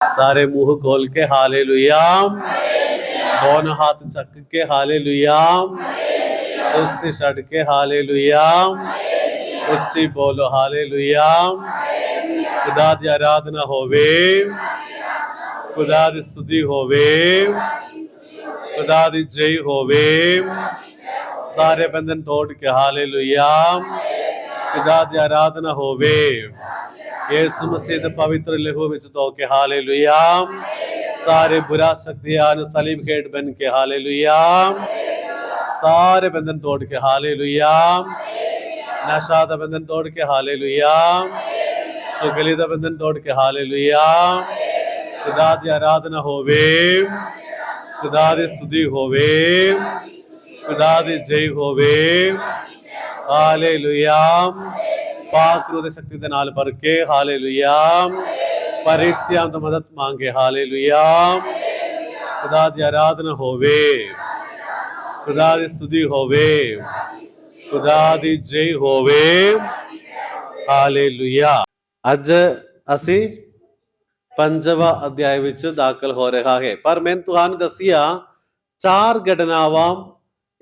सारे मुंह खोल के हालेलुयाम, दोनों हाथ चक के हालेलुयाम, कुश्ती छड़ के हालेलुयाम, उच्ची बोलो हालेलुयाम। खुदा दी आराधना होवे, खुदा दी स्तुति होवे, खुदा दी जय होवे। सारे बंधन तोड़ के हालेलुयाम, खुदा दी आराधना होवे। यीशु मसीह दे पवित्र लहू विच धो के हालेलुयाम। सारे बुरा शक्तियां सलीब हेठ बन के हालेलुयाम। सारे बंधन तोड़ के हालेलुयाम। नशा दा बंधन तोड़ के हालेलुयाम। चुगली दा बंधन तोड़ के हालेलुयाम। खुदा दी आराधना होवे, खुदा दी स्तुति होवे, खुदा दी जय होवे। हालेलुयाम। पाक रूह शक्ति दे नाल भर के हालेलुयाम। परिस्थितियां तो मदद मांगे हालेलुयाम। खुदा दी आराधना होवे, खुदा दी स्तुति होवे, खुदा दी जय होवे। हालेलुया। अज असी 5वां अध्याय विच दाखल हो रहा है, पर मैं तुहानू दसिया 4 घटनावां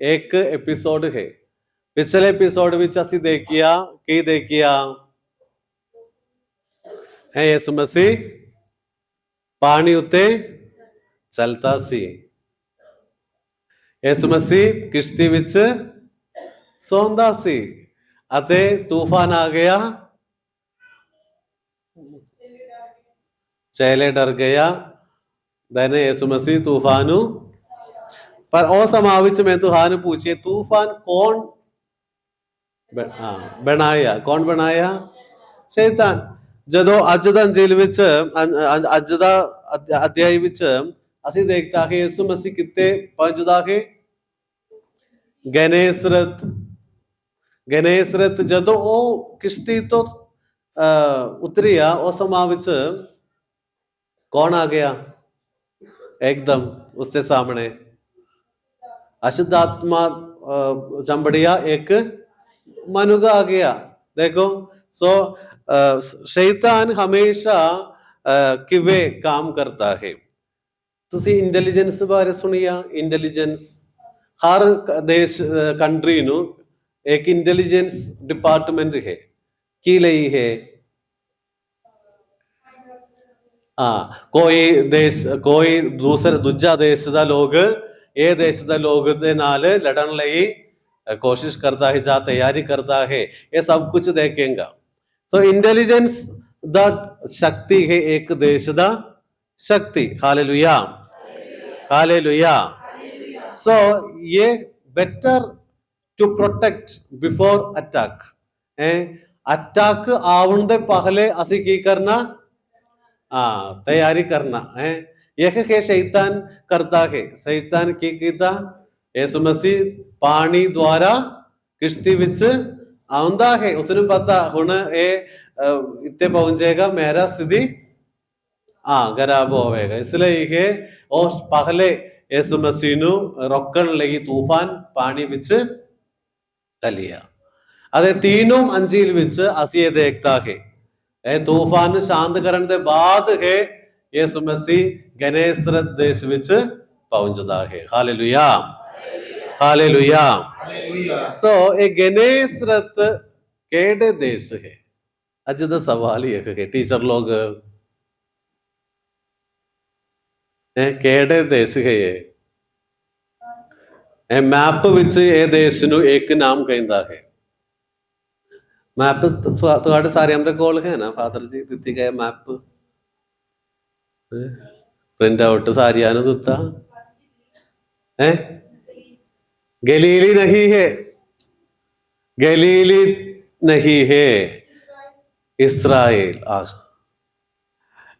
एक एपिसोड है। पिछले एपिसोड विच असी देखिया की देखिया है यीशु मसीह पानी उत्ते चलता सी। यीशु मसीह किश्ती विच सौंदा सी अते तूफान आ गया, चेले डर गया। देने यीशु मसीह तूफानू पर ओ समां विच मैं तुहानू पूछिए तूफान कौन बनाया? कौन बनाया? शैतान। जदों अज दा अंजील विच अज दा अध्याय विच असी देखता है यीशु मसीह किते पहुंचदा है? गनेसरत। गनेसरत जदों ओ किश्ती तो उतरिया उस समां विच कौन आ गया एकदम उसके सामने? अशुद्ध आत्मा चंबड़िया एक मनुष्य आ गया। देखो सो शैतान हमेशा किवे काम करता है। तुसी इंटेलिजेंस बारे सुनिया? इंटेलिजेंस हर देश कंट्री नु एक इंटेलिजेंस डिपार्टमेंट है की लई है। कोई देश कोई दूजा देश दा लोग ये देश दा लोग दे नाल लड़न लई कोशिश करता है, जा तैयारी करता है, ये सब कुछ देखेगा। सो इंटेलिजेंस दा शक्ति है एक देश दा शक्ति। Hallelujah, hallelujah. सो ये better to protect before attack. Attack आवन दे पहले असी की करना? तैयारी करना है। यह के शैतान करता है। शैतान की कीता? यीशु मसीह पानी द्वारा किश्ती विच आंदा है। उसने पता हुण ये इत्ते पहुंचेगा, मेरा स्थिति खराब होवेगा, इसलिए उस पहले यीशु मसीह नू रोकण लई तूफान पानी विच कलिया। अदे तीनों अंजील विच असी ये देखता है तूफान शांत करने के बाद है यीशु मसीह गनेसरत देश विच पहुंचदा है। Hallelujah, hallelujah. सो ये गनेसरत केड़े देश है? अज दा सवाल ही है टीचर लोग, केड़े देश है ये? मैप विच ये देश नू एक नाम कहंदा है। मैप तुहाडे सारिਆਂ ਦੇ ਕੋਲ है ना फादर जी? दित्ती गए मैप प्रिंट आउट सारिਆਂ ਨੂੰ ਦਿੱਤਾ है? गलीली नहीं है, गलीली नहीं है, इस्राएल।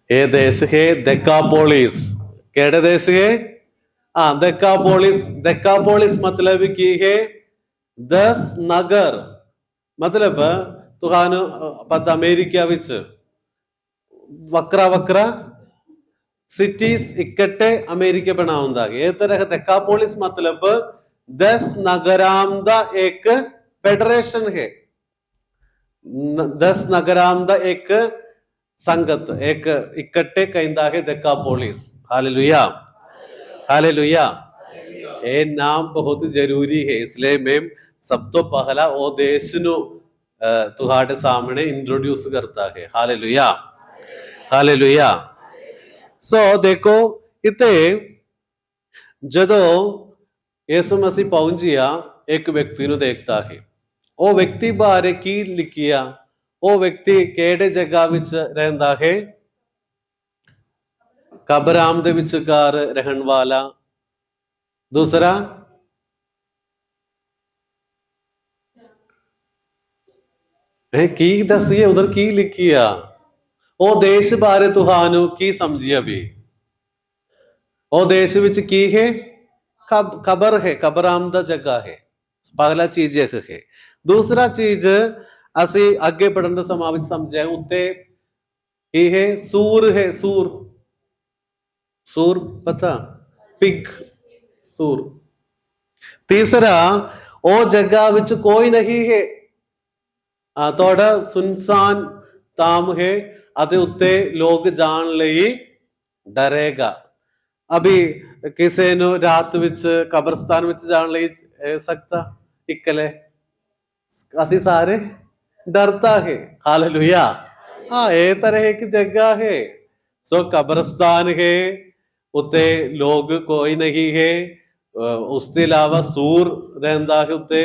ये देश है देकापोलिस। केड़े देश है? देकापोलिस। देकापोलिस मतलब की है 10 नगर। मतलब तुहानू पता अमेरिका विच वक्रा वक्रा सिटीज इकट्ठे अमेरिका बनाउंदा है। ये तरह देकापोलिस मतलब 10 नगरां दा एक फेडरेशन है। 10 नगरां दा एक संगत एक इकट्ठे कहता है देकापोलिस। Hallelujah, hallelujah. ये नाम बहुत जरूरी है, इसलिए मैं सब तो पहला वो देश नु तुहारे सामने इंट्रोड्यूस करता है। Hallelujah, hallelujah. सो देखो इते जदों यीशु मसीह पहुंचिया एक व्यक्ति नु देखता है, वो व्यक्ति बारे की लिखिया, वो व्यक्ति केड़े जगह विच रहंदा है? कब्राम दे विचकार रहन वाला। दूसरा की दसिए उधर की लिखिया, वो देश बारे तुहानू की समझिया भी? वो देश विच की है? कबर है, कब्राम दा जगह है। पहला चीज एक है। दूसरा चीज असी अगे पढ़ने समा विच समझे उत्ते की है? सूर है, सूर। सूर पता? पिग, सूर। तीसरा वो जगह विच कोई नहीं है, थोड़ा सुनसान ताम है, अदे उत्ते लोग जान लई डरेगा। अभी किसी नु रात विच कब्रस्तान विच जान लई सकता इकले? असी सारे डरता है। हालेलुया। हाँ, ये तरह एक जगह है। सो कब्रस्तान है, उत्ते लोग कोई नहीं है, उसके अलावा सूर रहंदा है उत्ते।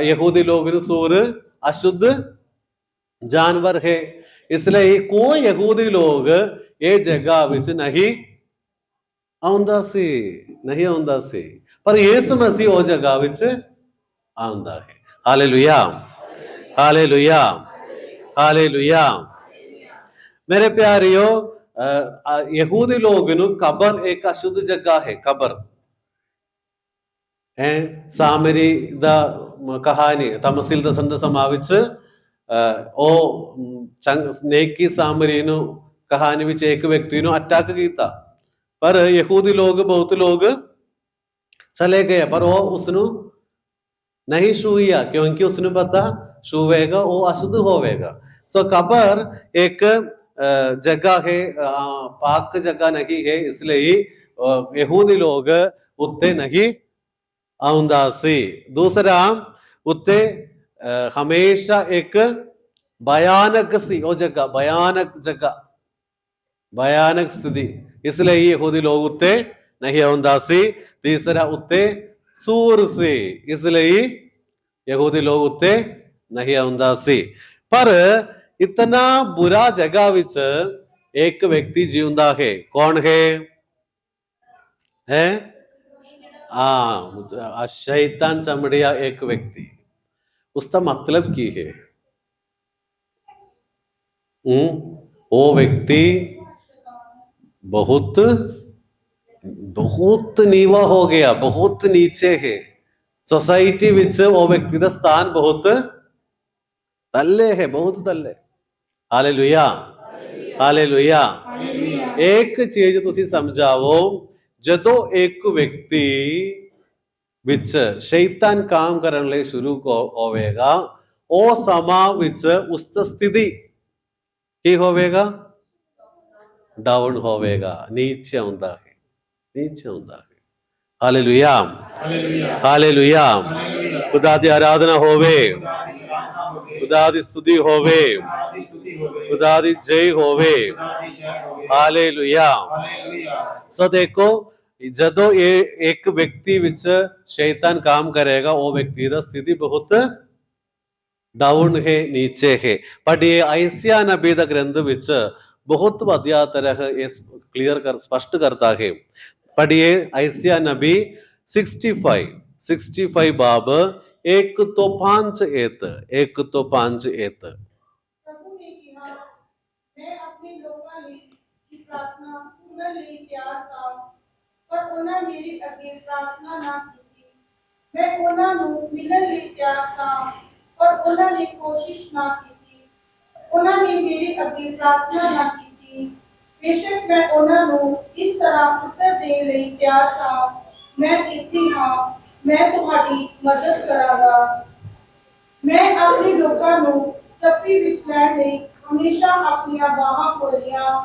यहूदी लोग नु सूर अशुद्ध जानवर है, इसलिए कोई यहूदी लोग ये जगह विच नहीं आउंदा सी, नहीं आउंदा सी, पर यीशु मसीह वो जगह विच आउंदा है। Hallelujah, hallelujah, hallelujah. मेरे प्यारियो, यहूदी लोग नु कबर एक अशुद्ध जगह है। कबर है सामरी दा कहानी तमसील दसंद समाविच ओ नेकी सामरी नु कहानी विच एक व्यक्ति नु अटैक कीता, पर यहूदी लोग बहुत लोग चले गए, पर वो उसनु नहीं छूया, क्योंकि उसने पता छूवेगा वो अशुद्ध होवेगा। सो कबर एक जगह है, पाक जगह नहीं है, इसलिए यहूदी लोग उत्ते नहीं आउंदा सी। दूसरा उत्ते हमेशा एक भयानक सी वो जगह, भयानक जगह, भयानक स्थिति, इसलिए यहूदी लोग उत्ते नहीं आउंदा सी। तीसरा उत्ते सूर से, इसलिए यहूदी लोग उत्ते नहीं आउंदा सी। पर इतना बुरा जगह विच एक व्यक्ति जीवंदा है। कौन है? शैतान चमड़िया एक व्यक्ति। उसका मतलब की है? वो व्यक्ति बहुत बहुत नीवा हो गया, बहुत नीचे है सोसाइटी विच। वो व्यक्ति का स्थान बहुत तल्ले है, बहुत तल्ले। Hallelujah, hallelujah. एक चीज तुसी समझाओ, जदों एक व्यक्ति विच शैतान काम करने लई शुरू होवेगा, ओ समा विच उसकी स्थिति की होवेगा? डाउन होवेगा, नीचे आउंदा है, नीचे आउंदा है। Hallelujah, hallelujah. खुदा दी आराधना होवे, खुदा दी स्तुति होवे, खुदा दी जय होवे। हालेलुया। सो देखो, जदों ये एक व्यक्ति विच शैतान काम करेगा, वो व्यक्ति दा स्थिति बहुत डाउन है, नीचे है। बट ये आयसिया नबी दा ग्रंथ विच बहुत वधिया तरह ये क्लियर कर स्पष्ट करता है। पढ़िए आयसिया नबी 65 बाब 1 तो 5 एत, 1 तो 5 एत। प्रभु ने कहा, मैं अपने लोकां की प्रार्थना सुनने ਲਈ ਤਿਆਰ ਸਾਂ, ਪਰ ਉਹਨਾਂ ਮੇਰੀ ਅੱਗੇ ਪ੍ਰਾਰਥਨਾ ਨਾ ਕੀਤੀ। ਮੈਂ ਉਹਨਾਂ ਨੂੰ ਮਿਲਣ ਲਈ ਤਿਆਰ ਸਾਂ, ਪਰ ਉਹਨਾਂ ਨੇ ਕੋਸ਼ਿਸ਼ ਨਾ ਕੀਤੀ। ਉਹਨਾਂ ਨੇ ਮੇਰੀ ਅੱਗੇ ਪ੍ਰਾਰਥਨਾ ਨਾ ਕੀਤੀ। ਬੇਸ਼ੱਕ ਮੈਂ ਉਹਨਾਂ ਨੂੰ ਇਸ ਤਰ੍ਹਾਂ ਉੱਤਰ ਦੇਣ ਲਈ ਤਿਆਰ ਸਾਂ, ਮੈਂ ਇੱਥੇ ਹਾਂ, ਮੈਂ ਤੁਹਾਡੀ ਮਦਦ ਕਰਾਂਗਾ। मैं अपने लोगों ਨੂੰ चप्पी विच लैण लई ਹਮੇਸ਼ਾ ਆਪਣੀਆਂ ਬਾਹਾਂ ਖੋਲੀਆਂ,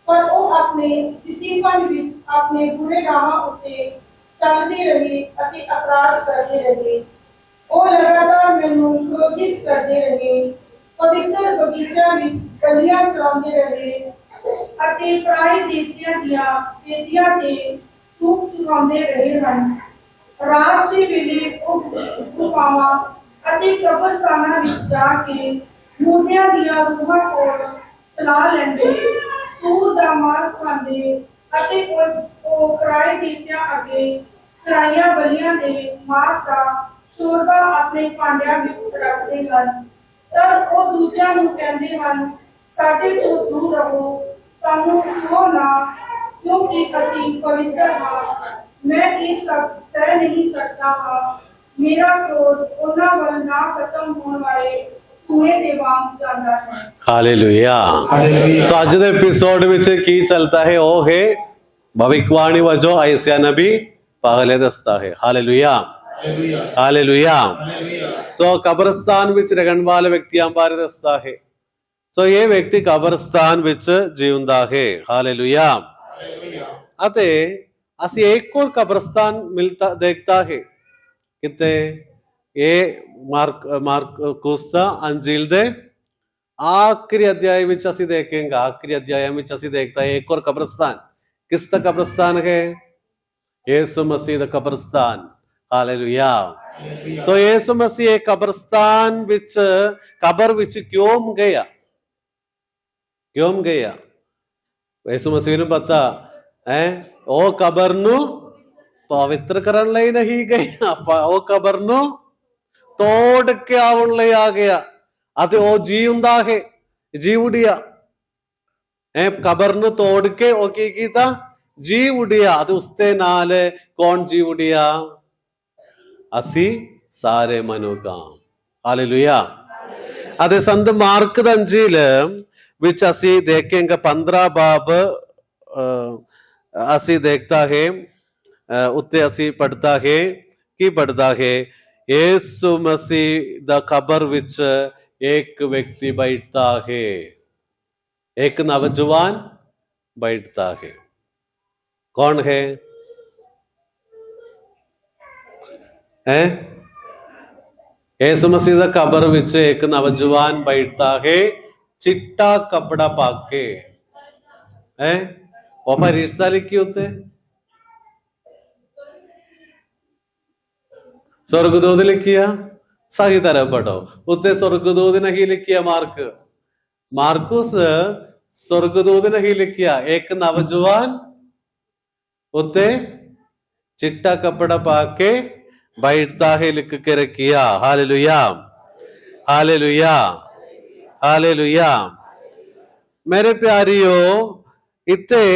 ਪਰ ਉਹ ਆਪਣੇ ਜਿੱਦੀਪਨ ਵਿੱਚ ਆਪਣੇ ਬੁਰੇ ਰਾਹਾਂ ਉੱਤੇ ਚੱਲਦੇ ਰਹੇ ਅਤੇ ਅਪਰਾਧ ਕਰਦੇ ਰਹੇ। ਉਹ ਲਗਾਤਾਰ ਮੈਨੂੰ ਕ੍ਰੋਧਿਤ ਕਰਦੇ ਰਹੇ, ਪਵਿੱਤਰ ਬਗੀਚਿਆਂ ਵਿੱਚ ਕਲੀਆਂ ਚਲਾਉਂਦੇ ਰਹੇ ਅਤੇ ਪਰਾਏ ਦੇਵਤਿਆਂ ਦੀਆਂ ਵੇਦੀਆਂ ਤੇ ਧੂਪ ਚੁਕਾਉਂਦੇ ਰਹੇ ਹਨ। ਰਾਤ ਦੇ ਵੇਲੇ ਉਹ ਗੁਫਾਵਾਂ ਅਤੇ ਕਬਰਸਤਾਨਾਂ ਵਿੱਚ ਜਾ ਕੇ ਮੁਰਦਿਆਂ ਦੀਆਂ ਰੂਹਾਂ ਕੋਲ ਸਲਾਹ ਲੈਂਦੇ, ਸੂਰ ਦਾ ਮਾਸ ਖਾਂਦੇ ਅਤੇ ਉਹ ਪਰਾਏ ਦੇਵਤਿਆਂ ਅੱਗੇ ਚੜਾਈਆਂ ਬਲੀਆਂ ਦੇ ਮਾਸ ਦਾ ਸ਼ੋਰਬਾ ਆਪਣੇ ਭਾਂਡਿਆਂ ਵਿੱਚ ਰੱਖਦੇ ਹਨ। ਤਦ ਉਹ ਦੂਜਿਆਂ ਨੂੰ ਕਹਿੰਦੇ ਹਨ, ਸਾਡੇ ਤੋਂ ਦੂਰ ਰਹੋ, ਸਾਨੂੰ ਛੂਹੋ ਨਾ, ਕਿਉਂਕਿ ਅਸੀਂ ਪਵਿੱਤਰ ਹਾਂ। ਮੈਂ ਇਹ ਸਭ ਸਹਿ ਨਹੀਂ ਸਕਦਾ ਹਾਂ। ਮੇਰਾ ਕ੍ਰੋਧ ਉਹਨਾਂ ਵੱਲ ਨਾ ਖਤਮ ਹੋਣ ਵਾਲੇ ਧੂਏ ਦੇ ਵਾਂਗ ਜਾਂਦਾ ਹੈ। ਹਾਲੇਲੂਇਆ। ਸੋ ਅੱਜ ਦੇ ਐਪੀਸੋਡ ਵਿੱਚ ਕੀ ਚੱਲਦਾ ਹੈ, ਉਹ ਹੈ ਭਵਿੱਖਬਾਣੀ ਵਜੋਂ ਆਇਸਿਆ ਨਬੀ ਪਾਗਲੇ ਦੱਸਦਾ ਹੈ। Hallelujah, hallelujah. ਸੋ ਕਬਰਸਤਾਨ ਵਿੱਚ ਰਹਿਣ ਵਾਲੇ ਵਿਅਕਤੀਆਂ ਬਾਰੇ ਦੱਸਦਾ ਹੈ। ਸੋ ਇਹ ਵਿਅਕਤੀ ਕਬਰਸਤਾਨ ਵਿੱਚ ਜਿਉਂਦਾ ਹੈ। ਹਾਲੇਲੂਇਆ। ਅਤੇ ਅਸੀਂ ਇੱਕ ਹੋਰ ਕਬਰਸਤਾਨ ਦੇਖਦਾ ਹੈ ਕਿਤੇ, ਇਹ ਮਾਰਕੁਸ ਦਾ ਅੰਜੀਲ ਦੇ ਆਖਰੀ ਅਧਿਆਇ ਵਿੱਚ ਅਸੀਂ ਦੇਖਾਂਗੇ। ਆਖਰੀ ਅਧਿਆਇ ਵਿੱਚ ਅਸੀਂ ਦੇਖਦਾ ਹੈ ਇੱਕ ਹੋਰ ਕਬਰਸਤਾਨ। ਕਿਸ ਦਾ ਕਬਰਸਤਾਨ ਹੈ? ਯਿਸੂ ਮਸੀਹ ਦਾ ਕਬਰਸਤਾਨ। ਹਾਲੇਲੂਇਆ। ਸੋ ਯਿਸੂ ਮਸੀਹ ਇਹ ਕਬਰਸਤਾਨ ਵਿੱਚ, ਕਬਰ ਵਿੱਚ ਕਿਉਂ ਗਿਆ? ਕਿਉਂ ਗਿਆ? ਯਿਸੂ ਮਸੀਹ ਨੂੰ ਪਤਾ ਹੈ ਉਹ ਕਬਰ ਨੂੰ ਪਵਿੱਤਰ ਕਰਨ ਲਈ ਨਹੀਂ ਗਿਆ, ਉਹ ਕਬਰ ਨੂੰ ਤੋੜ ਕੇ ਆਉਣ ਲਈ ਆ ਗਿਆ ਅਤੇ ਉਹ ਜੀ ਹੁੰਦਾ ਹੈ, ਜੀ ਉਡਿਆ। ਕਬਰ ਨੂੰ ਤੋੜ ਕੇ ਉਹ ਕੀ ਕੀਤਾ? ਜੀ ਉਡਿਆ। ਤੇ ਉਸਦੇ ਨਾਲ ਕੌਣ ਜੀ ਉਡਿਆ? ਅਸੀਂ ਸਾਰੇ ਮਨੁੱਖਾਂ। ਹਾਲੇਲੂਇਆ। ਅਤੇ ਸੰਤ ਮਾਰਕ ਦਾ ਅੰਜੀਲ ਵਿੱਚ ਅਸੀਂ ਦੇਖਾਂਗੇ 15 ਬਾਬ ਅਸੀਂ ਦੇਖਦਾ ਹੈ, ਉੱਤੇ ਅਸੀਂ ਪੜ੍ਹਦਾ ਹੈ, ਕੀ ਪੜ੍ਹਦਾ ਹੈ? ਯਿਸੂ ਮਸੀਹ ਦਾ ਕਬਰ ਵਿੱਚ ਇੱਕ ਵਿਅਕਤੀ ਬੈਠਦਾ ਹੈ, ਇੱਕ ਨੌਜਵਾਨ ਬੈਠਦਾ ਹੈ। ਕੌਣ ਹੈ? ਯਿਸੂ ਮਸੀਹ ਦਾ ਕਬਰ ਵਿੱਚ ਇੱਕ ਨੌਜਵਾਨ ਬੈਠਦਾ ਹੈ, ਚਿੱਟਾ ਕਪੜਾ ਪਾ ਕੇ। ਉਹ ਫਰਿਸ਼ਤਾ ਲਿਖੀ ਉੱਤੇ, स्वर्गदूत लिखिया। सही तरह पढ़ो, उत्ते स्वर्गदूत नहीं लिखिया। मार्कुस स्वर्गदूत नहीं लिखिया। एक नौजवान उत्ते चिट्टा कपड़ा पाके बैठता है लिख के रखिया। Hallelujah, hallelujah, hallelujah. मेरे प्यारियो, इत्ते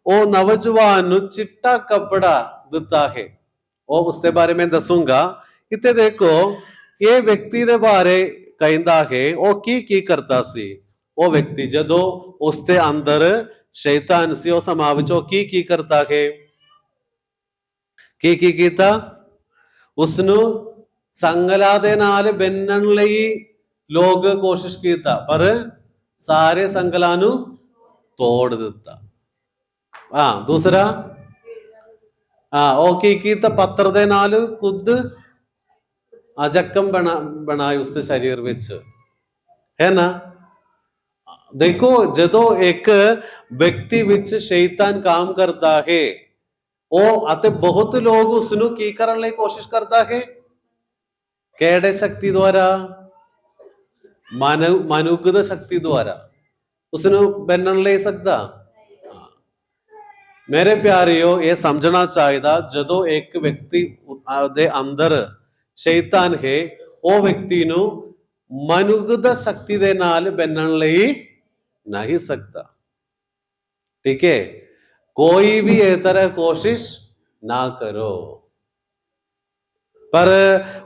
वो नौजवान चिट्टा कपड़ा दिता है। ਉਹ ਉਸਦੇ ਬਾਰੇ ਮੈਂ ਦੱਸੂਗਾ। ਇੱਥੇ ਦੇਖੋ, ਇਹ ਵਿਅਕਤੀ ਦੇ ਬਾਰੇ ਕਹਿੰਦਾ ਹੈ ਉਹ ਕੀ ਕਰਦਾ ਸੀ। ਉਹ ਵਿਅਕਤੀ ਜਦੋਂ ਉਸਦੇ ਅੰਦਰ ਸ਼ੈਤਾਨ ਸੀ, ਉਹ ਸਮਾਜ ਵਿੱਚ ਉਹ ਕੀ ਕਰਦਾ ਹੈ? ਕੀ ਕੀਤਾ? ਉਸਨੂੰ ਸੰਗਲਾਂ ਦੇ ਨਾਲ ਬੰਨਣ ਲਈ ਲੋਕ ਕੋਸ਼ਿਸ਼ ਕੀਤਾ, ਪਰ ਸਾਰੇ ਸੰਗਲਾਂ ਨੂੰ ਤੋੜ ਦਿੱਤਾ। ਦੂਸਰਾ, ਉਹ ਕੀ ਕੀਤਾ? ਪੱਥਰ ਦੇ ਨਾਲ ਖੁਦ ਜ਼ਖਮ ਬਣਾਏ ਉਸਦੇ ਸਰੀਰ ਵਿੱਚ, ਹੈ ਨਾ। ਦੇਖੋ, ਜਦੋਂ ਇੱਕ ਵਿਅਕਤੀ ਵਿੱਚ ਸ਼ੈਤਾਨ ਕੰਮ ਕਰਦਾ ਹੈ, ਉਹ ਅਤੇ ਬਹੁਤ ਲੋਕ ਉਸਨੂੰ ਕੀ ਕਰਨ ਲਈ ਕੋਸ਼ਿਸ਼ ਕਰਦਾ ਹੈ? ਕਿਹੜੇ ਸ਼ਕਤੀ ਦੁਆਰਾ? ਮਨੁੱਖ ਦੀ ਸ਼ਕਤੀ ਦੁਆਰਾ ਉਸਨੂੰ ਬੰਨਣ ਲਈ ਸਕਦਾ। ਮੇਰੇ ਪਿਆਰਿਓ, ਇਹ ਸਮਝਣਾ ਚਾਹੀਦਾ, ਜਦੋਂ ਇੱਕ ਵਿਅਕਤੀ ਦੇ ਅੰਦਰ ਸ਼ੈਤਾਨ ਹੈ, ਉਹ ਵਿਅਕਤੀ ਨੂੰ ਮਨੁੱਖ ਦੀ ਸ਼ਕਤੀ ਦੇ ਨਾਲ ਬੰਨਣ ਲਈ ਨਹੀਂ ਸਕਦਾ। ਠੀਕ ਹੈ? ਕੋਈ ਵੀ ਇਹ ਤਰ੍ਹਾਂ ਕੋਸ਼ਿਸ਼ ਨਾ ਕਰੋ। ਪਰ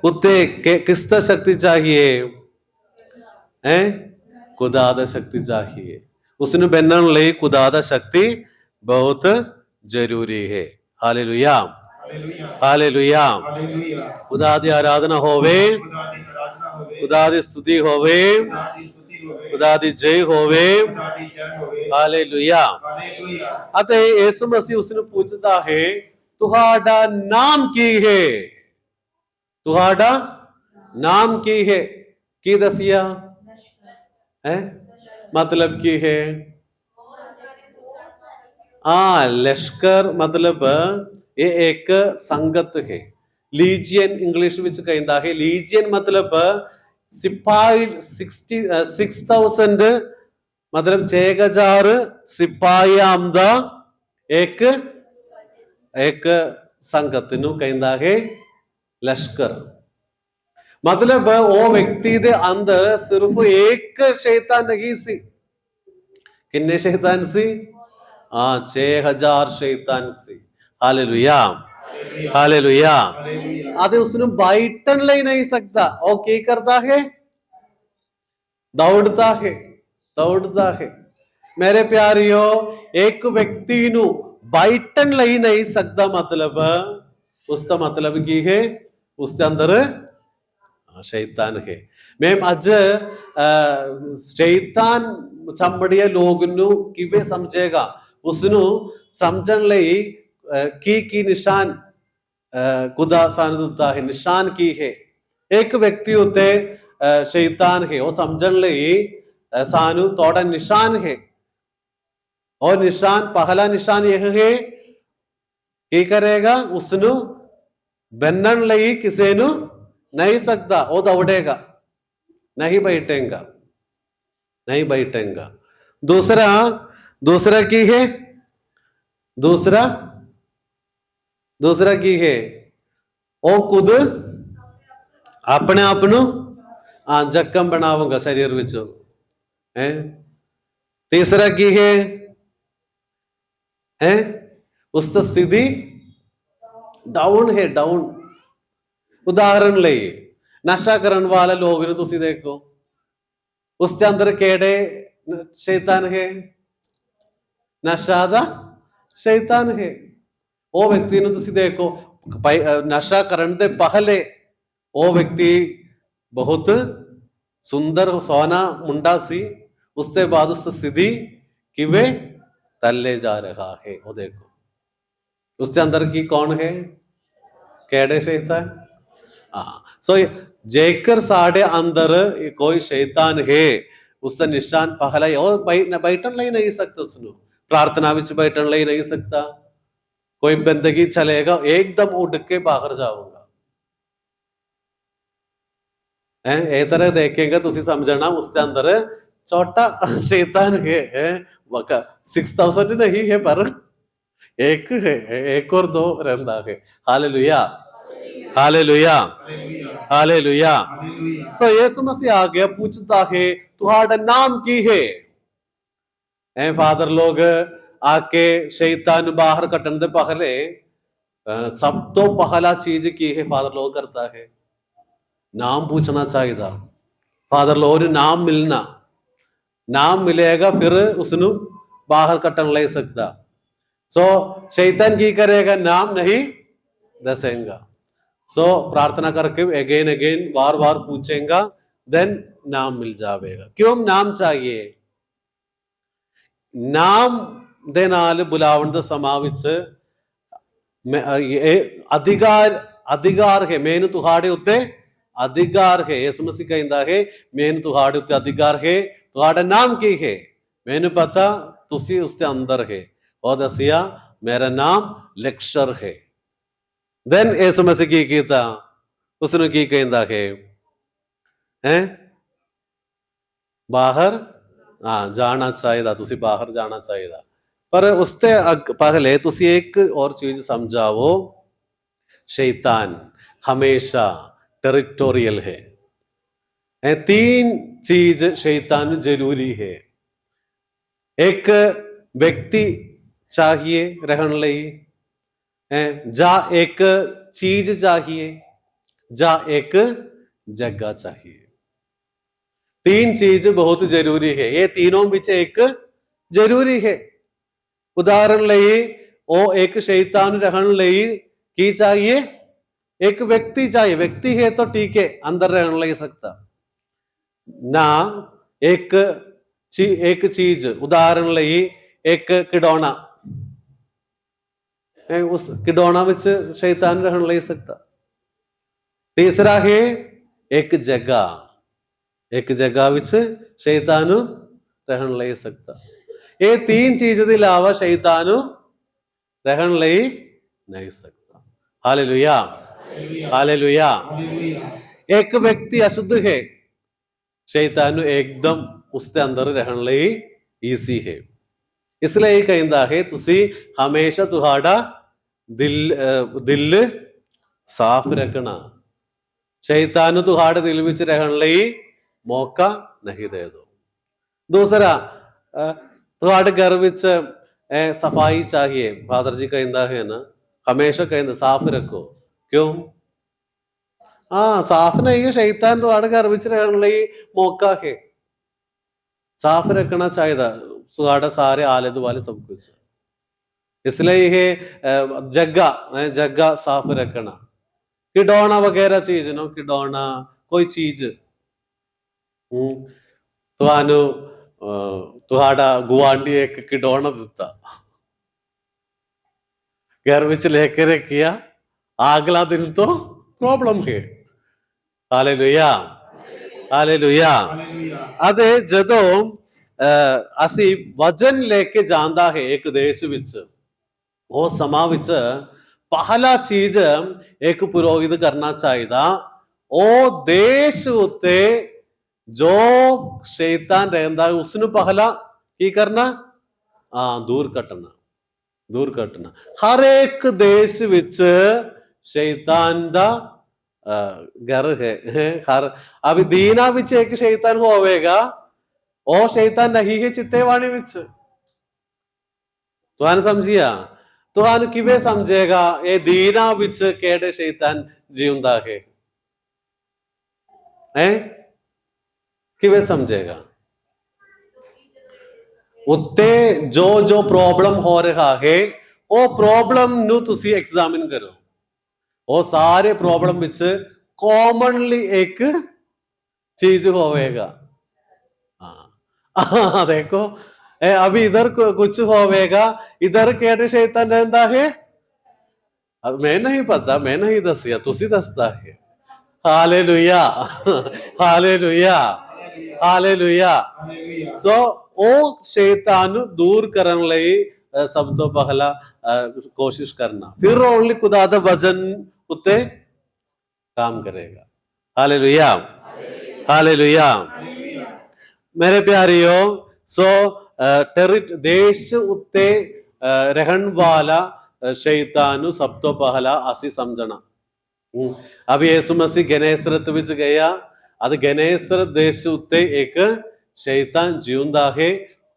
ਉੱਤੇ ਕਿਸ ਦੀ ਸ਼ਕਤੀ ਚਾਹੀਏ? ਖੁਦਾ ਦੀ ਸ਼ਕਤੀ ਚਾਹੀਏ। ਉਸਨੂੰ ਬੰਨਣ ਲਈ ਖੁਦਾ ਦੀ ਸ਼ਕਤੀ बहुत जरूरी है। Hallelujah, hallelujah. खुदा दी आराधना होवे, खुदा दी स्तुति होवे, ਹੋਵੇ ਖੁਦਾ ਦੀ ਜੈ ਹੋਵੇ। ਖੁਦਾ ਦੀ ਜੈ ਹੋਵੇ। ਹਾਲੇਲੂਇਆ। ਹਾਲੇਲੂਇਆ। ਅਤੇ ਯਿਸੂ ਮਸੀਹ ਉਸ ਨੂੰ ਪੁੱਛਦਾ ਹੈ, ਤੁਹਾਡਾ ਨਾਮ ਕੀ ਹੈ? ਤੁਹਾਡਾ ਨਾਮ ਕੀ ਹੈ? ਕੀ ਦੱਸਿਆ ਹੈ? मतलब की है? लश्कर मतलब ये एक संगत है। लीजियन इंग्लिश विच कहता है। लीजियन मतलब सिपाही 6,000 मतलब 6,000 सिपाहियां दा एक संगत नूं कहता है लश्कर। मतलब वो व्यक्ति दे अंदर सिर्फ एक शैतान नहीं सी। किन्ने शैतान सी? 6,000 शैतान सी। Hallelujah, hallelujah. आदे उसने बाइटन ले नहीं सकता। और क्या करता है? दौड़ता है, दौड़ता है। मेरे प्यारियों, एक व्यक्ति नु बाइटन ले नहीं सकता मतलब उसका मतलब की है उसके अंदर शैतान है। मैम अज शैतान चंबड़िया लोग नु किवे समझेगा उसनु समझण लई की निशान खुदा सानू दिता है। निशान की है? एक व्यक्ति उत्ते शैतान है वो समझण लई सानू थोड़ा निशान है। और निशान पहला निशान यह है की करेगा उसनु बनण लई किसी नु नहीं सकता। वो दौड़ेगा, नहीं बैठेगा, नहीं बैठेगा। दूसरा दूसरा की है? दूसरा दूसरा की है? वो खुद अपने आप नु जख्म बनावगा शरीर विच। तीसरा की है? उसकी स्थिति डाउन है, डाउन। उदाहरण लइए नशा करने वाले लोग ने तुसी देखो उसके अंदर केड़े शैतान है? नशा दा शैतान है। वो व्यक्ति ने तुसी देखो नशा करने दे पहले वो व्यक्ति बहुत सुंदर सोना मुंडा सी। उसके बाद उसकी स्थिति किवे तले जा रहा है। वो देखो उसके अंदर की कौन है? केड़े शैतान? सो जेकर साढ़े अंदर कोई शैतान है उसका निशान पहला ही। और बैठन ले नहीं सकता उसनु प्रार्थना विच बैठन ले नहीं सकता। कोई बंदगी चलेगा एकदम उड़ के बाहर जाऊंगा। ए तरह देखेंगे तुसी समझना उसके अंदर छोटा शैतान है। 6,000 नहीं है पर एक है, एक और दो रहता है। Hallelujah, hallelujah, hallelujah. So Yeshu Masih आ गया पूछता है तुम्हारा नाम की है? फादर लोग आके शैतान बाहर कटन दे पहले सब तो पहला चीज की है फादर लोग करता है नाम पूछना चाहिए था। फादर लोग ने नाम मिलना, नाम मिलेगा फिर उसनु बाहर कटन ले सकता। सो शैतान की करेगा? नाम नहीं दसेगा। सो प्रार्थना करके अगेन अगेन बार बार पूछेगा देन नाम मिल जाएगा। क्यों नाम चाहिए? नाम दे नाल बुलावन दे समाविच अधिकार अधिकार है। मैनू तुहाड़े उत्ते अधिकार है। यीशु मसीह कहता है मैनू तुहाड़े उत्ते अधिकार है। तुहाड़ा नाम की है? मैनू पता तुसी उसके अंदर है। और दसिया मेरा नाम लेक्चर है। देन यीशु मसीह की कीता? उसने की कहता है बाहर जाना चाहिए। तुसी बाहर जाना चाहिए। पर उससे पहले तुसी एक और चीज समझाओ। शैतान हमेशा टेरिटोरियल है। 3 चीज शैतान जरूरी है। एक व्यक्ति चाहिए रहने लई, जा एक चीज चाहिए, जा एक जगह चाहिए। 3 चीज बहुत जरूरी है। ये तीनों बीच एक जरूरी है। उदाहरण लई वो एक शैतान रहने लई की चाहिए? एक व्यक्ति चाहिए। व्यक्ति है तो ठीक है अंदर रहने लग सकता ना। एक चीज, उदाहरण ਲਈ एक खिडौना, उस खिडौना ਵਿੱਚ शैतान रहन नहीं सकता। तीसरा है एक जगह ਵਿੱਚ शैतान रहन नहीं सकता। ये 3 चीज के अलावा शैतान रहन नहीं सकता। Hallelujah, hallelujah. एक व्यक्ति अशुद्ध है, शैतान एकदम उसके अंदर रहन ਲਈ ईजी है। इसलिए कहता है तुसी हमेशा तुहाड़ा दिल साफ रखना, शैतान तुहाड़े दिल विच रहन ਲਈ मौका नहीं दे दो। दूसरा, तुहाड़े घर विच सफाई चाहिए, फादर जी कहता है ना, हमेशा कहता साफ रखो। क्यों? हाँ, साफ नहीं है, शैतान तुहाड़े घर विच रहन ਲਈ मौका है। साफ रखना चाहिए तुहाड़ा सारे आले दुआले सब कुछ। इसलिए ये जगह साफ रखना। खिडौना वगैरह चीज नो, खिडौना कोई चीज तुहानू तुहाड़ा गुआंढी एक खिडौना दिता, घर विच लेके रखिया, अगला दिन तो प्रॉब्लम है। Hallelujah, hallelujah. अदे जदों ਅਸੀਂ वजन लेके जांदा है एक देश विच, वो समा विच पहला चीज एक पुरोहित करना चाहिए, ओ देश उत्ते जो शैतान रहंदा है उसनु पहला की करना, दूर कटना। हर एक देश विच शैतान दा घर है। हर अभी दीना विच एक शैतान होवेगा, ओ शैतान नहीं है चित्तेवाणी विच। तुहान समझिया? तुहान किवे समझेगा ये दीना विच केड़े शैतान जीउंदा है? किवे समझेगा? उत्ते जो जो प्रॉब्लम हो रहा है वो प्रॉब्लम नु तुसी एग्जामिन करो, वो सारे प्रॉब्लम विच कॉमनली एक चीज होवेगा। देखो अभी इधर कुछ होवेगा, इधर केड़े शैतान रहता है? अब मैं नहीं पता, मैं नहीं दसिया, तुसी दसता है। Hallelujah, hallelujah, hallelujah. सो ओ शैतान दूर करन लई सब तो पहला कोशिश करना, फिर ओनली खुदा दा वजन उत्ते काम करेगा। Hallelujah, hallelujah. मेरे प्यारियों, सो देश उत्ते रहन वाला शैतान सब तो पहला असी समझना। अभी यीशु मसीह गनेसरत विच गया, അത് ഗനേസരത്ത് देश उत्ते एक शैतान जिउंदा है,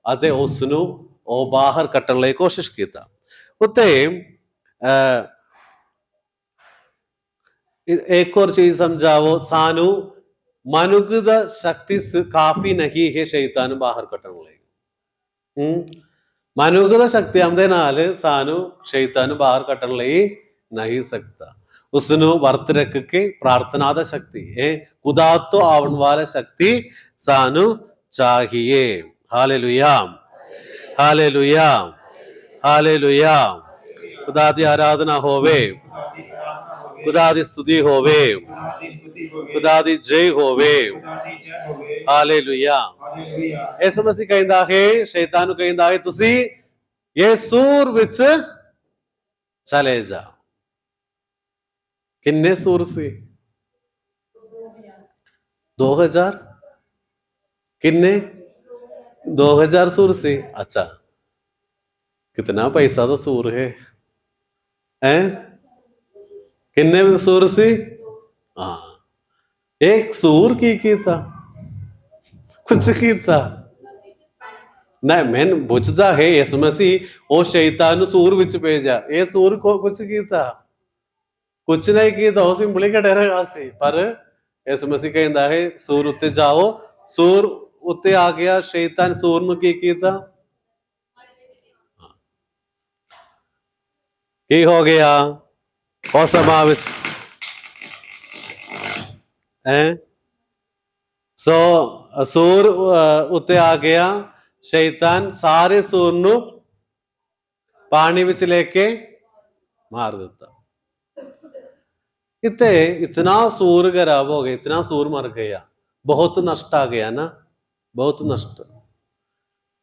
अते उसनु ओ बाहर कट्टण लई कोशिश कीता। उत्ते एक और चीज समझावो, सानू मनुगध शक्ति काफी नहीं है शैतान बाहर कट्टण लई। मनुगध शक्ति हमदे नाल सानू शैतान बाहर कट्टण लई नहीं सकता। उसनु वर्त रख के प्रार्थना दा शक्ति है, खुदा तो आवन वाला शक्ति सानू चाहिए। Hallelujah, hallelujah, hallelujah. खुदा दी आराधना होवे, खुदा दी स्तुति होवे, खुदा दी जय होवे। हालेलुया। यीशु मसीह कहंदा है, शैतान कहंदा है तुसी ये सूर विच चले जा। किन्ने सूर से? 2000 किन्ने? 2000 सूर से। अच्छा, कितना पैसा तो सूर है, किन्ने सूर से? हाँ, एक सूर की था कुछ की था नहीं, मैं बुझदा है यीशु मसीह ओ शैतान सूर विच भेजा, ये सूर को कुछ की था, कुछ नहीं की था, सिंपली का डरेगा सी। पर यीशु मसीह कहता है सूर उत्ते जाओ, सूर उत्ते आ गया, शैतान सूर नु की था, की हो गया? और समावेश ਸੋ ਸੂਰ ਉੱਤੇ ਆ ਗਿਆ, ਸ਼ੈਤਾਨ ਸਾਰੇ ਸੂਰ ਨੂੰ ਪਾਣੀ ਵਿੱਚ ਲੈ ਕੇ ਮਾਰ ਦਿੱਤਾ। इतने इतना सूर खराब हो गया, इतना सूर मर गया, बहुत नष्ट आ गया ना, बहुत नष्ट।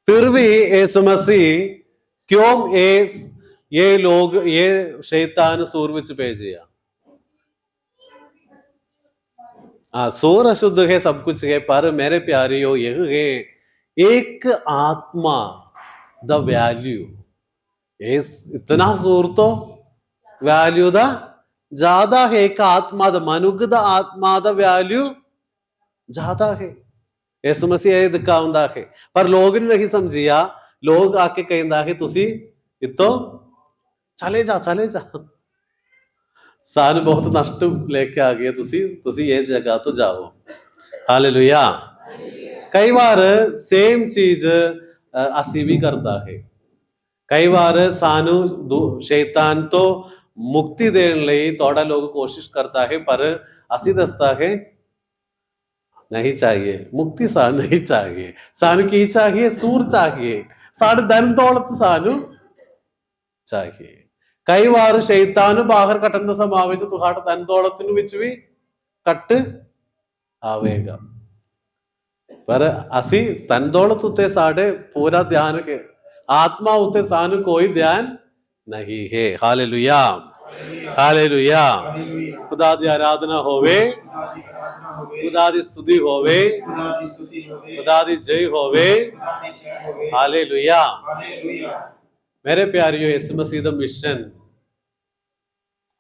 फिर भी यीशु मसीह क्यों ये लोग ये शैतान सूर विच भेजिया? हाँ, सूर अशुद्ध है, सब कुछ है, पर मेरे प्यारियों यह है एक आत्मा, द वैल्यू। इतना सूर तो वैल्यू दा ज्यादा है, एक आत्मा दा मनुष्य दा आत्मा दा वैल्यू ज्यादा है। यीशु मसीह ये दिखाउंदा है, पर लोग नहीं समझिया। लोग आके कहंदा है तुसी इतो चले जा सानू बहुत नष्ट लेके आ गए, तुसी ये जगह तो जाओ। हालेलुया। कई बार सेम चीज असी भी करता है। कई बार सानू शैतान तो मुक्ति देने ਲਈ थोड़ा लोग कोशिश करता है, पर असी दसता है नहीं चाहिए मुक्ति, सानू नहीं चाहिए। सानू की चाहिए? सूर चाहिए, सानू धन दौलत सानू चाहिए। कई बार शैतान बाहर कटन ਦਾ ਸਮਾਂ ਵਿੱਚ ਤੁਹਾਡਾ ਧਨ ਦੌਲਤ ਨੂੰ ਵਿੱਚ ਵੀ ਕੱਟ ਆਵੇਗਾ, ਪਰ ਅਸੀਂ ਧਨ ਦੌਲਤ ਉੱਤੇ ਸਾਡੇ ਪੂਰਾ ਧਿਆਨ ਹੈ, आत्मा उत्ते सानू कोई ध्यान नहीं है। Hallelujah, hallelujah. खुदा दी आराधना होवे, खुदा दी स्तुति होवे, खुदा दी जय होवे। हालेलुया। मेरे प्यारियों, यीशु मसीह दा मिशन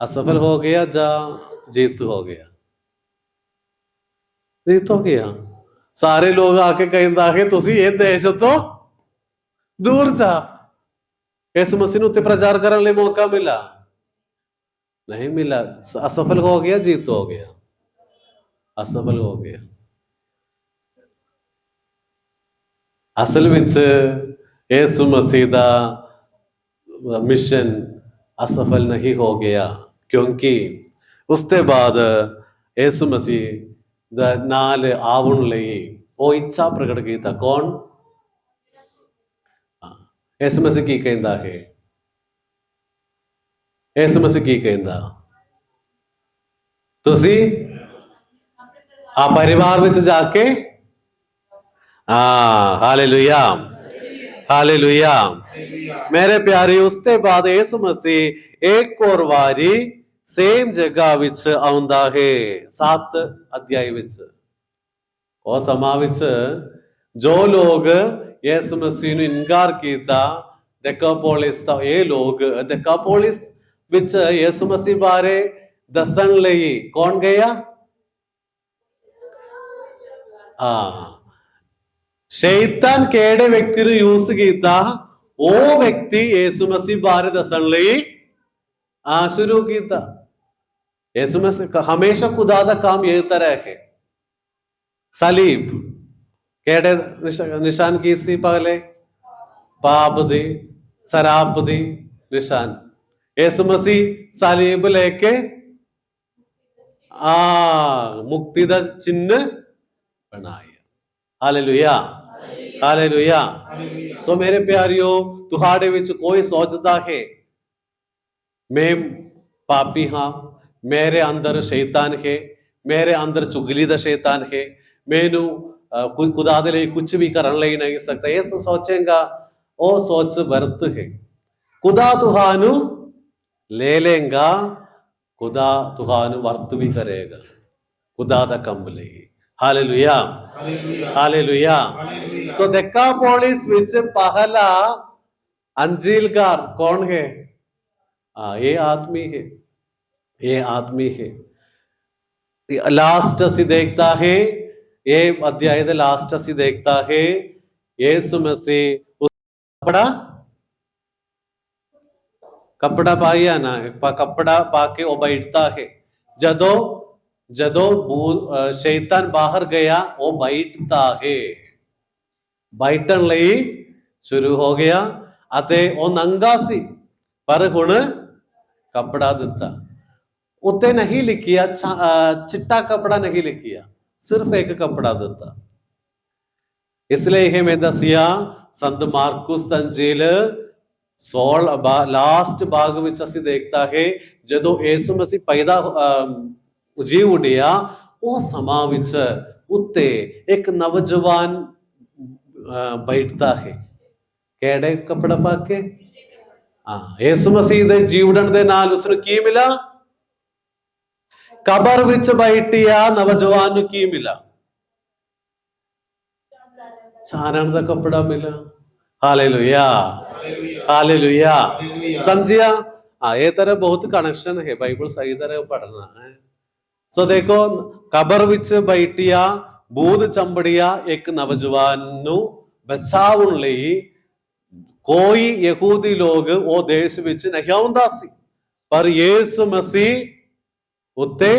असफल हो गया जा जीत हो गया? जीत हो गया। सारे लोग आके कहंदा है तुसी ये देश तो दूर जा। यीशु मसीह ने उत्ते प्रचार करने लिए मौका मिला? नहीं मिला। असफल हो गया, जीत हो गया? असफल हो गया। असल विच यीशु मसीह दा मिशन असफल नहीं हो गया, क्योंकि उसके बाद यीशु मसीह दा नाल आवन लई वो इच्छा प्रकट की था। कौन? यीशु मसीह की कहंदा है? यीशु मसीह की कहंदा तुसी आ परिवार विच जाके, हालेलुया, हालेलुया। मेरे प्यारे, उसके बाद यीशु मसीह एक और वारी सेम जगह विच आउंदा है, 7 अध्याय विच। और समां विच जो लोग यीशु मसीह ने इनकार किया, डेकापोलिस था, ये लोग डेकापोलिस विच यीशु मसीह बारे दसन लई कौन गया? शैतान केड़े व्यक्ति ने यूज किया? वो व्यक्ति यीशु मसीह बारे दसन लई शुरू किया। यीशु मसीह हमेशा खुदा दा काम यही तरह है। सलीब केड़े निशान की सी? पहले पाप दी, शराब दी निशान। यीशु मसीह सलीब लेके मुक्ति दा चिन्ह बनाया। Hallelujah, hallelujah. सो मेरे प्यारियों, तुहाड़े विच कोई सोचता है मैं पापी हाँ, मेरे अंदर शैतान है, मेरे अंदर चुगली दा शैतान है, मैनू खुदा दे लिए कुछ भी करने लई नहीं सकता, ये तो सोचेगा, वो सोच व्यर्थ है। खुदा तुहानू ले लेगा, खुदा तुहानू वर्त भी करेगा, खुदा दा काम ले। Hallelujah, hallelujah. सो डेकापोलिस विच पहला अंजीलकार कौन है? ये आदमी है, ये आदमी है। लास्ट असी देखता है, ये अध्याय दे लास्ट असी देखता है, यीशु मसीह कपड़ा पाया ना, कपड़ा पाके वो बैठता है। जदों शैतान बाहर गया, वो बैठता है, बैठन लई शुरू हो गया। अते वो नंगा सी, पर हुण कपड़ा दिता। उत्ते नहीं लिखिया चिट्टा कपड़ा नहीं लिखिया, सिर्फ एक कपड़ा देता। इसलिए मैं दसिया संत मार्कुस तंजील 16 लास्ट भाग विच ਅਸੀਂ ਦੇਖਦਾ ਹੈ ਜਦੋਂ ਯਿਸੂ ਮਸੀਹ ਪੈਦਾ ਜੀ ਉਡਿਆ ਉਹ ਸਮਾਂ ਵਿੱਚ ਉੱਤੇ ਇੱਕ ਨੌਜਵਾਨ ਬੈਠਦਾ ਹੈ ਕਿਹੜੇ ਕੱਪੜਾ ਪਾ ਕੇ ਯਿਸੂ ਮਸੀਹ ਦੇ ਜੀਵਨ ਦੇ ਨਾਲ ਉਸ ਨੂੰ ਕੀ ਮਿਲਾ ਕਬਰ ਵਿੱਚ ਬੈਠਿਆ ਨੌਜਵਾਨ ਨੂੰ ਕੀ ਮਿਲਾ चारण का कपड़ा मिला हालेलुया हालेलुया समझिया ये तरह बहुत कनेक्शन है बाइबल सही तरह पढ़ना है सो देखो कबर विच बैठिया बूद चंबड़िया एक नौजवान नु बचाउन लई कोई यहूदी लोग वो देश विच नहीं आउंदा सी पर यीशु मसीह उत्ते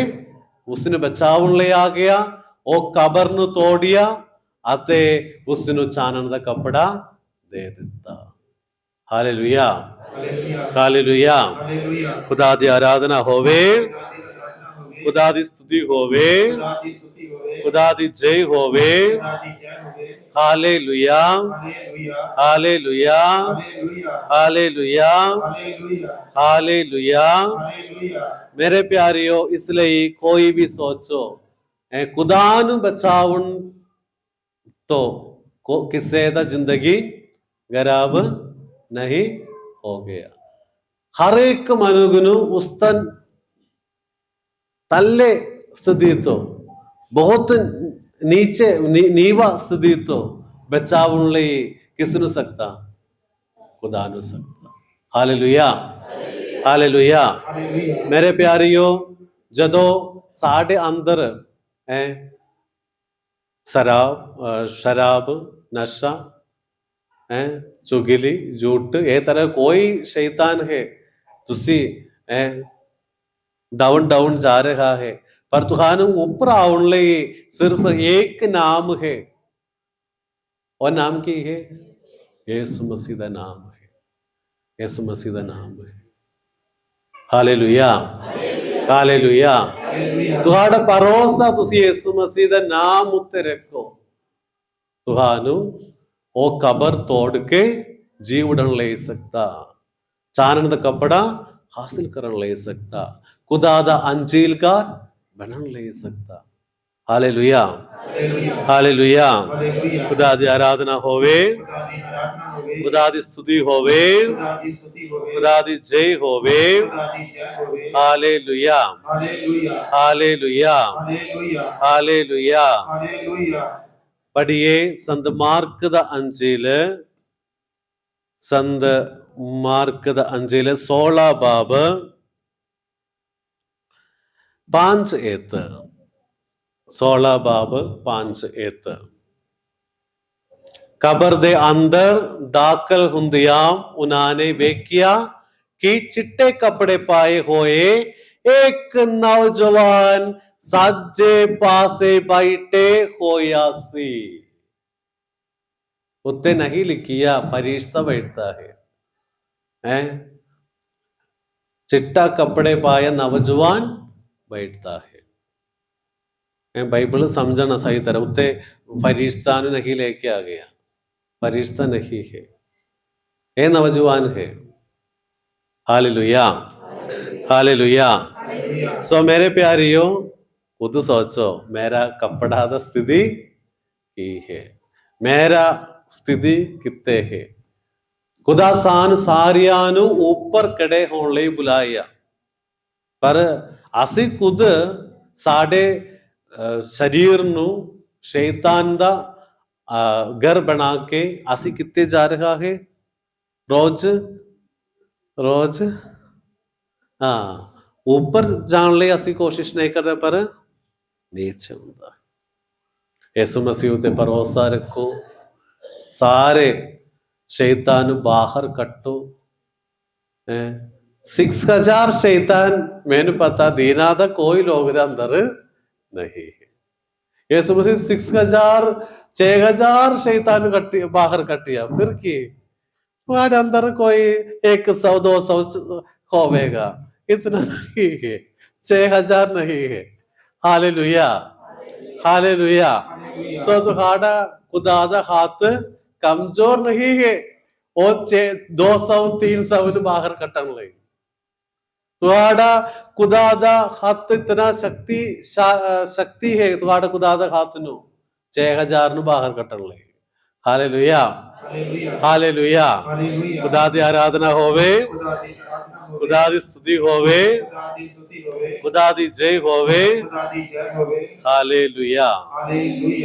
उसने बचाउन ले आ गया वो कबर नु तोड़िया ਅਤੇ ਉਸ ਨੂੰ ਚਾਨਣ ਦਾ ਕੱਪੜਾ ਦੇ ਦਿੱਤਾ ਹਾਲੇਲੂਇਆ ਹਾਲੇਲੂਇਆ ਖੁਦਾ ਦੀ ਆਰਾਧਨਾ ਹੋਵੇ ਖੁਦਾ ਦੀ ਸਤੁਤੀ ਹੋਵੇ ਖੁਦਾ ਦੀ ਜੈ ਹੋਵੇ ਹਾਲੇਲੂਇਆ ਹਾਲੇਲੂਇਆ ਹਾਲੇਲੂਇਆ ਹਾਲੇਲੂਇਆ ਮੇਰੇ ਪਿਆਰਿਓ ਇਸ ਲਈ ਕੋਈ ਵੀ ਸੋਚੋ ਖੁਦਾ ਨੂੰ ਬਚਾਉਣ तो किसी का जिंदगी खराब नहीं हो गया हर एक मनुष्य उस तले स्थिति तो बहुत नीचे नीवा स्थिति तो बचाव किस नु सकता खुदा नु सकता हालेलुया हालेलुया मेरे प्यारियो जदों साडे अंदर है शराब नशा चुगली झूठ ये तरह कोई शैतान है तुसी डाउन डाउन जा रहा है पर तुहानू ऊपर आउन लई सिर्फ एक नाम है और नाम की है यीशु मसीह दा नाम है यीशु मसीह दा नाम है हालेलुया हालेलुया तुहाड़ा भरोसा तुसी यीशु मसीह दा नाम उत्ते रखो तुहानू वो कबर तोड़ के जीवड़न ले सकता चानन दा कपड़ा हासिल करन ले सकता खुदा दा अंजीलकार बनन ले सकता हालेलुया हालेलुया खुदा दी आराधना होवे खुदा दी स्तुति होवे खुदा दी जय होवे हालेलुया हालेलुया हालेलुया पढ़िए संत मार्क दा अंजील संत मार्क दा अंजील 16 बाब 5 एत 16 बाब 5 एत कबर दे अंदर दाखल हुंदिया उन्होंने वेख्या कि चिट्टे कपड़े पाए हुए एक नौजवान सज्जे पासे बैठे होया सी उत्ते नहीं लिखिया फरिश्ता बैठता है चिट्टा कपड़े पाया नौजवान बैठता है बाइबल समझना सही तरह उत्ते फरिश्ता नहीं लेके आ गया फरिश्ता नहीं है ये नौजवान है हालेलुया हालेलुया सो मेरे प्यारियों खुद सोचो मेरा कपड़ा दा स्थिति की है मेरा स्थिति कितने है खुदा सान सारियां नू ऊपर खड़े होने लई बुलाया पर असी खुद साडे शरीर नू शैतान दा घर बना के असी कितने जा रहा है रोज रोज हाँ ऊपर जाने लिए असी कोशिश नहीं करते पर नीचे होता यीशु मसीह ते भरोसा रखो सारे शैतान बाहर कट्टो 6000 शैतान मैंने पता दीना था कोई लोग दे अंदर नहीं है यीशु मसीह 6000 शैतान कट्टी बाहर कटिया फिर की तुम्हारे अंदर कोई 100-200 होवेगा इतना नहीं है 6000 नहीं है हालेलुया ਹਾਲੇਲੂਇਆ। ਹਾਲੇਲੂਇਆ। ਸੋ ਤੁਹਾਡਾ ਖੁਦਾ ਦਾ ਹੱਥ ਕਮਜ਼ੋਰ ਨਹੀਂ ਹੈ ਉਹ 200 300 ਨੂੰ ਬਾਹਰ ਕੱਢਣ ਲਈ। ਤੁਹਾਡਾ ਖੁਦਾ ਦਾ ਹੱਥ ਇਤਨਾ ਸ਼ਕਤੀ ਹੈ ਤੁਹਾਡਾ ਖੁਦਾ ਦਾ ਹੱਥ ਨੂੰ 6000 ਨੂੰ ਬਾਹਰ ਕੱਢਣ ਲਈ। Hallelujah hallelujah. ਹਾਲੇਲੂਇਆ। ਹਾਲੇਲੂਇਆ। ਖੁਦਾ ਦੀ ਆਰਾਧਨਾ ਹੋਵੇ, ਖੁਦਾ ਦੀ ਆਰਾਧਨਾ ਹੋਵੇ, ਖੁਦਾ ਦੀ ਸਤੁਤੀ ਹੋਵੇ, ਖੁਦਾ ਦੀ ਸਤੁਤੀ ਹੋਵੇ, ਖੁਦਾ ਦੀ ਜੈ ਹੋਵੇ। ਖੁਦਾ ਦੀ ਜੈ ਹੋਵੇ। ਹਾਲੇਲੂਇਆ। ਹਾਲੇਲੂਇਆ।